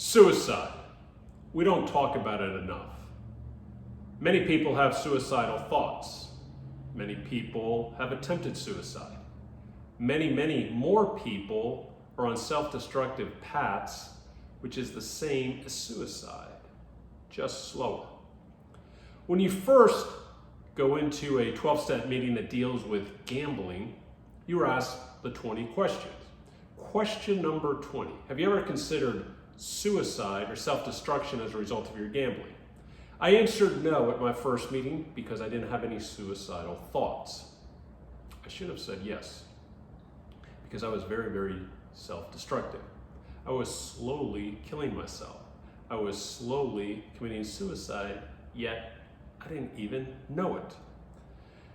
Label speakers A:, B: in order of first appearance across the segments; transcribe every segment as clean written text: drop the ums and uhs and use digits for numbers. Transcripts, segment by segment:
A: Suicide. We don't talk about it enough. Many people have suicidal thoughts. Many people have attempted suicide. Many more people are on self-destructive paths, which is the same as suicide, just slower. When you first go into a 12-step meeting that deals with gambling, you are asked the 20 questions. Question number 20, have you ever considered suicide or self-destruction as a result of your gambling? I answered no at my first meeting because I didn't have any suicidal thoughts. I should have said yes, because I was very self-destructive. I was slowly killing myself. I was slowly committing suicide, yet I didn't even know it.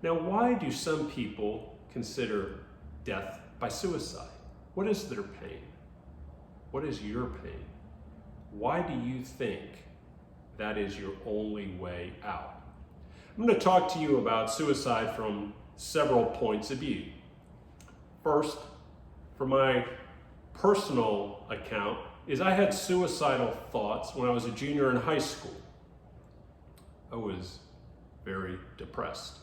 A: Now, why do some people consider death by suicide? What is their pain? What is your pain? Why do you think that is your only way out? I'm going to talk to you about suicide from several points of view. First, for my personal account, is I had suicidal thoughts when I was a junior in high school. I was very depressed.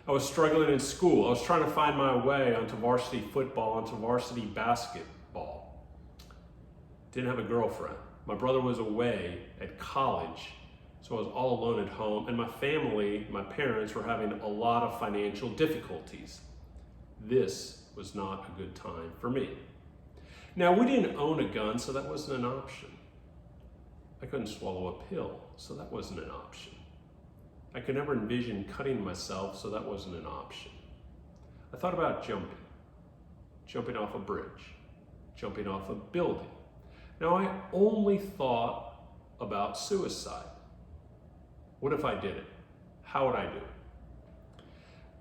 A: I was struggling in school. I was trying to find my way onto varsity football, onto varsity basketball. Didn't have a girlfriend. My brother was away at college, so I was all alone at home, and my family, my parents, were having a lot of financial difficulties. This was not a good time for me. Now, we didn't own a gun, so that wasn't an option. I couldn't swallow a pill, so that wasn't an option. I could never envision cutting myself, so that wasn't an option. I thought about jumping off a bridge, jumping off a building. Now, I only thought about suicide. What if I did it? How would I do it?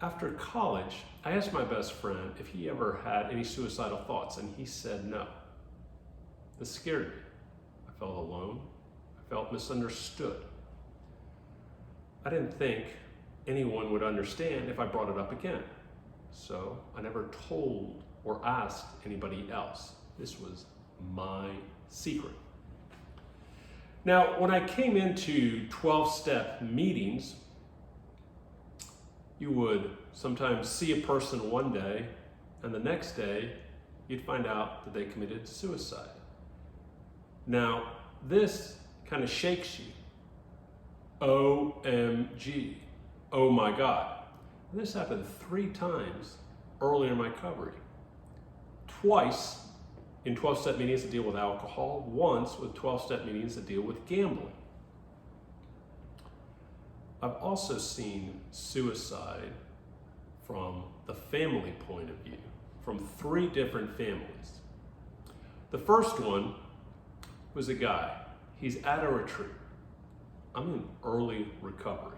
A: After college, I asked my best friend if he ever had any suicidal thoughts, and he said no. This scared me. I felt alone. I felt misunderstood. I didn't think anyone would understand if I brought it up again. So I never told or asked anybody else. This was my secret. Now, when I came into 12-step meetings, you would sometimes see a person one day, and the next day, you'd find out that they committed suicide. Now, this kind of shakes you. OMG, oh my God. And this happened 3 times earlier in my recovery. Twice in 12-step meetings that deal with alcohol, once with 12-step meetings that deal with gambling. I've also seen suicide from the family point of view, from 3 different families. The first one was a guy. He's at a retreat. I'm in early recovery.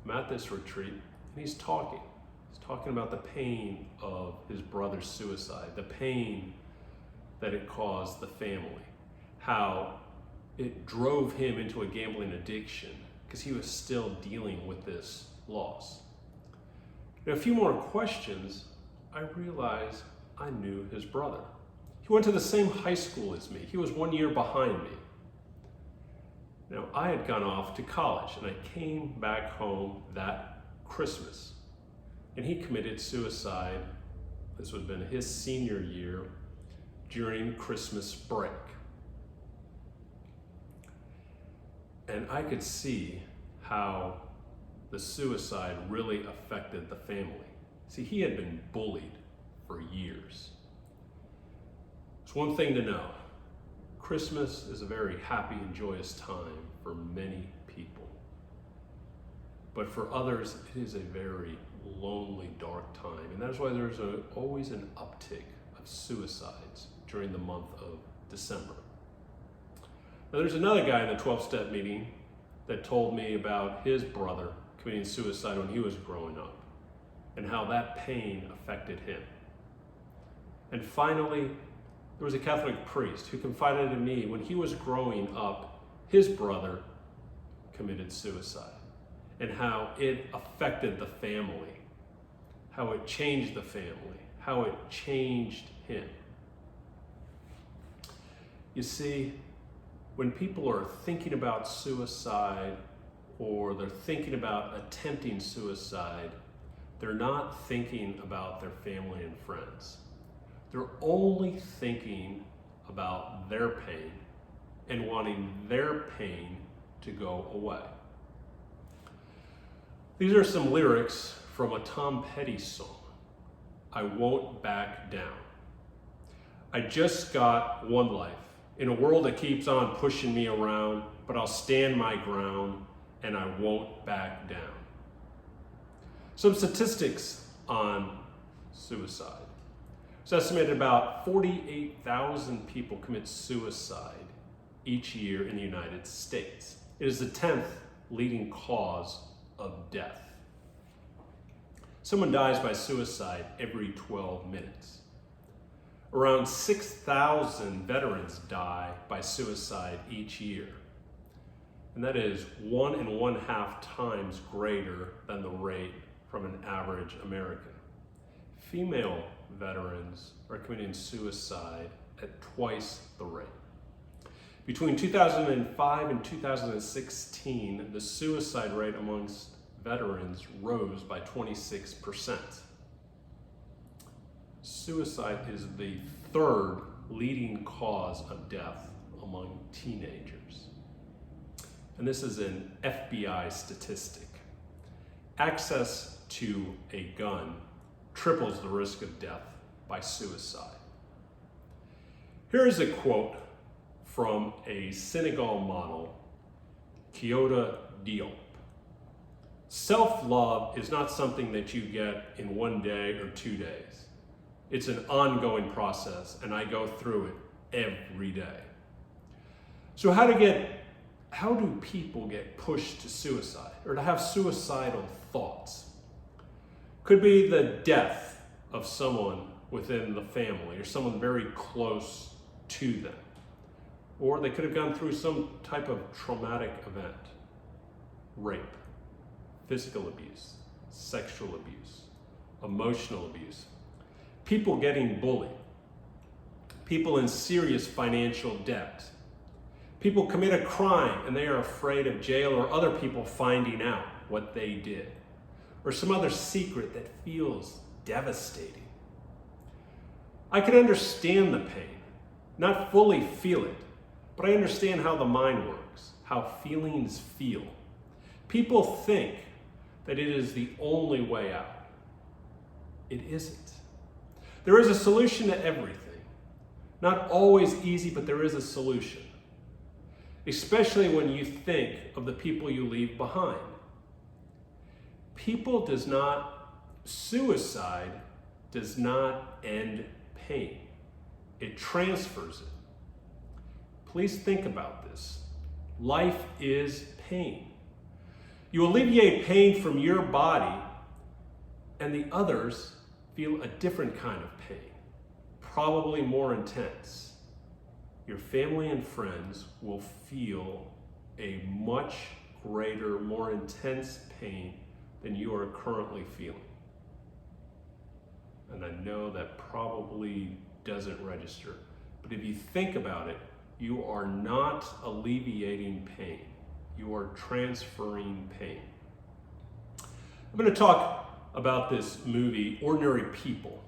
A: I'm at this retreat, and he's talking. He's talking about the pain of his brother's suicide, the pain that it caused the family, how it drove him into a gambling addiction because he was still dealing with this loss. Now, a few more questions, I realized I knew his brother. He went to the same high school as me. He was 1 year behind me. Now, I had gone off to college, and I came back home that Christmas, and he committed suicide. This would have been his senior year during Christmas break. And I could see how the suicide really affected the family. See, he had been bullied for years. It's one thing to know. Christmas is a very happy and joyous time for many people. But for others, it is a very lonely, dark time. And that's why there's always an uptick of suicides during the month of December. Now, there's another guy in the 12-step meeting that told me about his brother committing suicide when he was growing up and how that pain affected him. And finally, there was a Catholic priest who confided in me when he was growing up, his brother committed suicide and how it affected the family, how it changed the family, how it changed him. You see, when people are thinking about suicide or they're thinking about attempting suicide, they're not thinking about their family and friends. They're only thinking about their pain and wanting their pain to go away. These are some lyrics from a Tom Petty song, I Won't Back Down. I just got one life in a world that keeps on pushing me around, but I'll stand my ground and I won't back down. Some statistics on suicide. It's estimated about 48,000 people commit suicide each year in the United States. It is the 10th leading cause of death. Someone dies by suicide every 12 minutes. Around 6,000 veterans die by suicide each year. And that is 1.5 times greater than the rate from an average American. Female veterans are committing suicide at twice the rate. Between 2005 and 2016, the suicide rate amongst veterans rose by 26%. Suicide is the third leading cause of death among teenagers. And this is an FBI statistic. Access to a gun triples the risk of death by suicide. Here is a quote from a Senegal model, Kyoto Diop. Self-love is not something that you get in one day or 2 days. It's an ongoing process, and I go through it every day. So how do people get pushed to suicide or to have suicidal thoughts? Could be the death of someone within the family or someone very close to them. Or they could have gone through some type of traumatic event, rape, physical abuse, sexual abuse, emotional abuse, people getting bullied, people in serious financial debt, people commit a crime and they are afraid of jail or other people finding out what they did, or some other secret that feels devastating. I can understand the pain, not fully feel it, but I understand how the mind works, how feelings feel. People think that it is the only way out. It isn't. There is a solution to everything. Not always easy, but there is a solution. Especially when you think of the people you leave behind. Suicide does not end pain. It transfers it. Please think about this. Life is pain. You alleviate pain from your body, and the others feel a different kind of pain, probably more intense. Your family and friends will feel a much greater, more intense pain than you are currently feeling. And I know that probably doesn't register, but if you think about it, you are not alleviating pain. You are transferring pain. I'm going to talk about this movie, Ordinary People.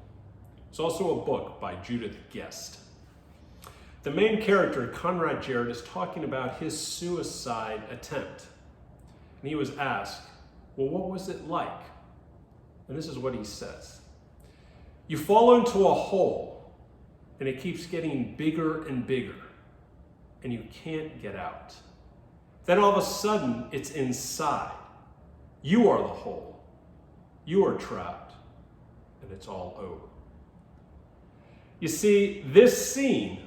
A: It's also a book by Judith Guest. The main character, Conrad Jarrett, is talking about his suicide attempt. And he was asked, well, what was it like? And this is what he says. You fall into a hole, and it keeps getting bigger and bigger, and you can't get out. Then all of a sudden, it's inside. You are the hole. You are trapped, and it's all over. You see, this scene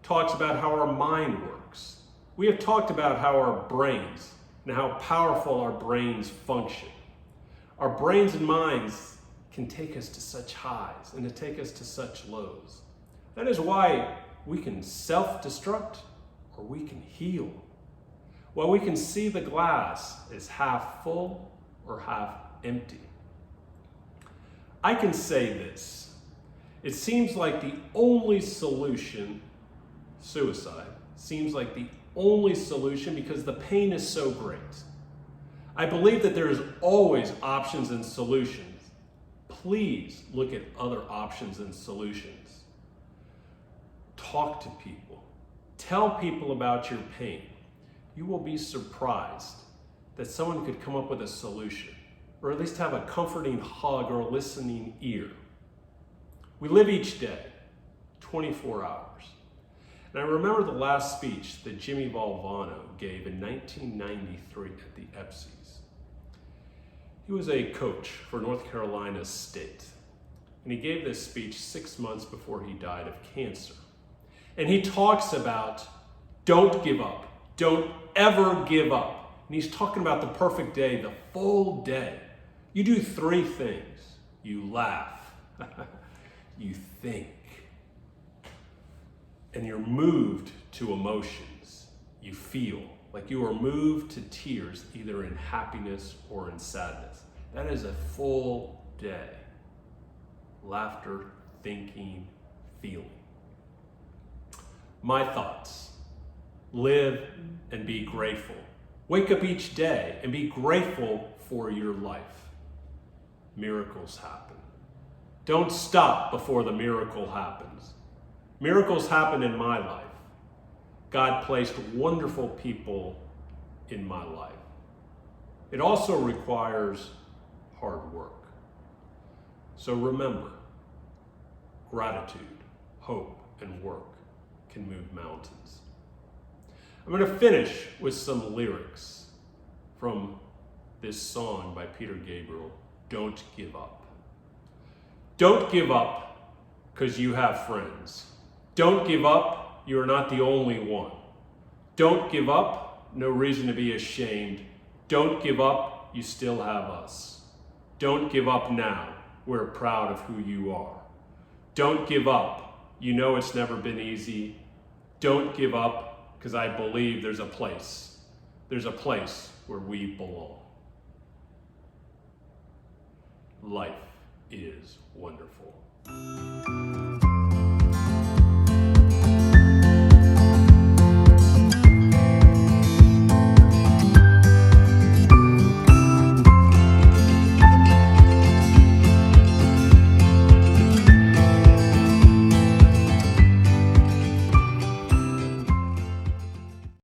A: talks about how our mind works. We have talked about how our brains and how powerful our brains function. Our brains and minds can take us to such highs and to take us to such lows. That is why we can self-destruct or we can heal. While we can see the glass is half full or half empty. I can say this. It seems like the only solution, suicide, seems like the only solution because the pain is so great. I believe that there is always options and solutions. Please look at other options and solutions. Talk to people. Tell people about your pain. You will be surprised that someone could come up with a solution, or at least have a comforting hug or a listening ear. We live each day, 24 hours. And I remember the last speech that Jimmy Valvano gave in 1993 at the Epsies. He was a coach for North Carolina State, and he gave this speech 6 months before he died of cancer. And he talks about, don't give up. Don't ever give up. And he's talking about the perfect day, the full day. You do 3 things. You laugh, you think, and you're moved to emotions. You feel like you are moved to tears, either in happiness or in sadness. That is a full day. Laughter, thinking, feeling. My thoughts: live and be grateful. Wake up each day and be grateful for your life. Miracles happen. Don't stop before the miracle happens. Miracles happen in my life. God placed wonderful people in my life. It also requires hard work. So remember, gratitude, hope, and work can move mountains. I'm going to finish with some lyrics from this song by Peter Gabriel, Don't Give Up. Don't give up because you have friends. Don't give up, you are not the only one. Don't give up, no reason to be ashamed. Don't give up, you still have us. Don't give up now, we're proud of who you are. Don't give up, you know it's never been easy. Don't give up, because I believe there's a place. There's a place where we belong. Life is wonderful.